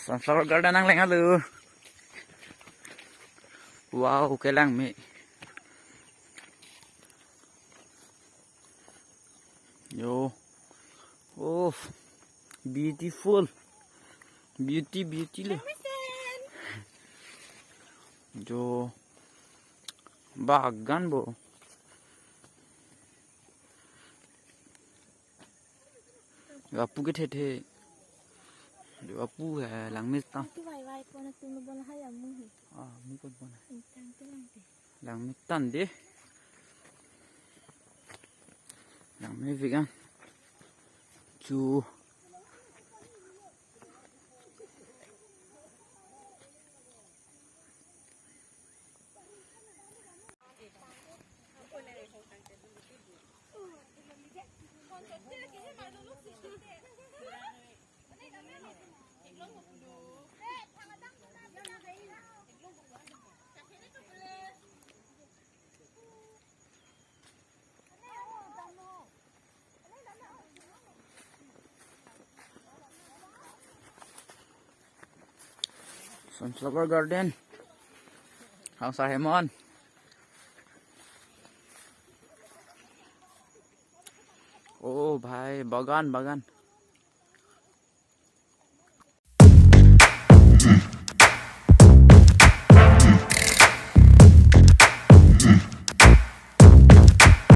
Sunflower garden ang lenga lu. Wow, cái làng mẹ. Yo. Oh, beautiful. Beauty le. Yo. Bagan bo. Gapu के ठेठे जो अपू है लंग में ता मुझे कौन बोला लंग में तन दे लंग में vegan जो sunflower garden Hang Sahemon oh भाई बगान